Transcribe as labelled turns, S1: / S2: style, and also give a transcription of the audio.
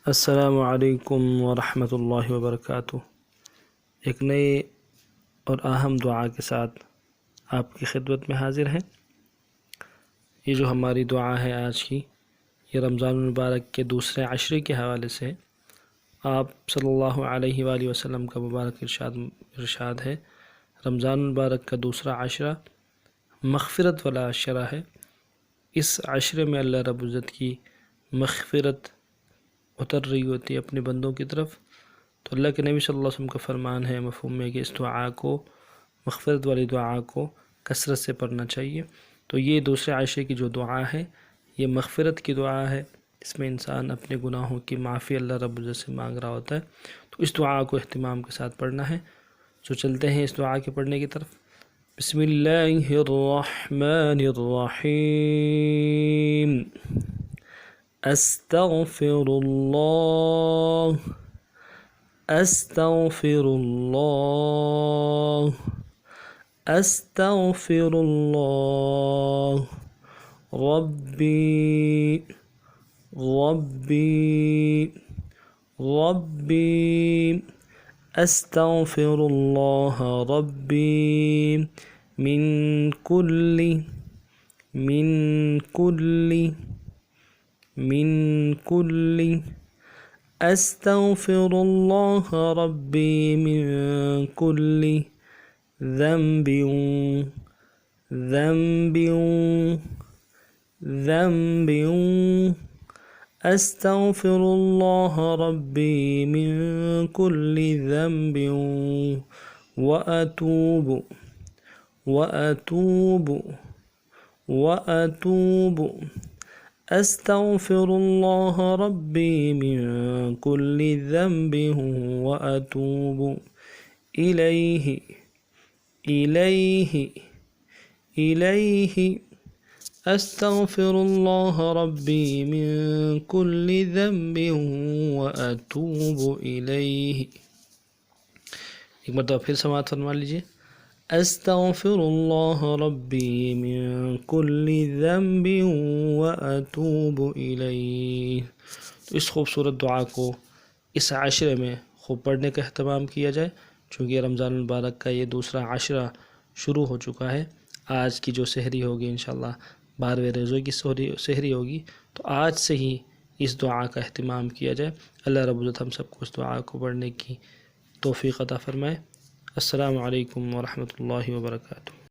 S1: السلام علیکم ورحمۃ اللہ وبرکاتہ۔ ایک نئے اور اہم دعا کے ساتھ آپ کی خدمت میں حاضر ہیں۔ یہ جو ہماری دعا ہے آج کی، یہ رمضان المبارک کے دوسرے عشرے کے حوالے سے آپ صلی اللہ علیہ وآلہ وسلم کا مبارک ارشاد ہے، رمضان المبارک کا دوسرا عشرہ مغفرت والا عشرہ ہے۔ اس عشرے میں اللہ رب العزت کی مغفرت اتر رہی ہوتی ہے اپنے بندوں کی طرف، تو اللہ کے نبی صلی اللہ علیہ وسلم کا فرمان ہے مفہوم میں کہ اس دعا کو، مغفرت والی دعا کو کثرت سے پڑھنا چاہیے۔ تو یہ دوسرے عشرے کی جو دعا ہے یہ مغفرت کی دعا ہے، اس میں انسان اپنے گناہوں کی معافی اللہ رب العزت سے مانگ رہا ہوتا ہے، تو اس دعا کو اہتمام کے ساتھ پڑھنا ہے۔ تو چلتے ہیں اس دعا کے پڑھنے کی طرف۔ بسم اللہ الرحمن الرحیم۔ استغفر اللہ، استغفر اللہ، استغفر اللہ، ربی ربی ربی، استغفر اللہ ربی من کل استغفر اللہ ربی من کل ذنب استغفر اللہ ربی من کل ذنب وأتوب استغفر اللہ ربی من کل ذنب وأتوب إلیہ استغفر اللہ ربی من کل ذنب وأتوب إلیہ۔ ایک مرتبہ پھر سماعت فرما لیجیے۔ استغفر اللہ ربی من کل ذنب وأتوب إلیہ۔ تو اس خوبصورت دعا کو اس عشرے میں خوب پڑھنے کا اہتمام کیا جائے، چونکہ رمضان المبارک کا یہ دوسرا عشرہ شروع ہو چکا ہے۔ آج کی جو سحری ہوگی انشاءاللہ 12ویں روزے کی سحری ہوگی، تو آج سے ہی اس دعا کا اہتمام کیا جائے۔ اللہ رب العزت ہم سب کو اس دعا کو پڑھنے کی توفیق عطا فرمائے۔ السلام علیکم ورحمۃ اللہ وبرکاتہ۔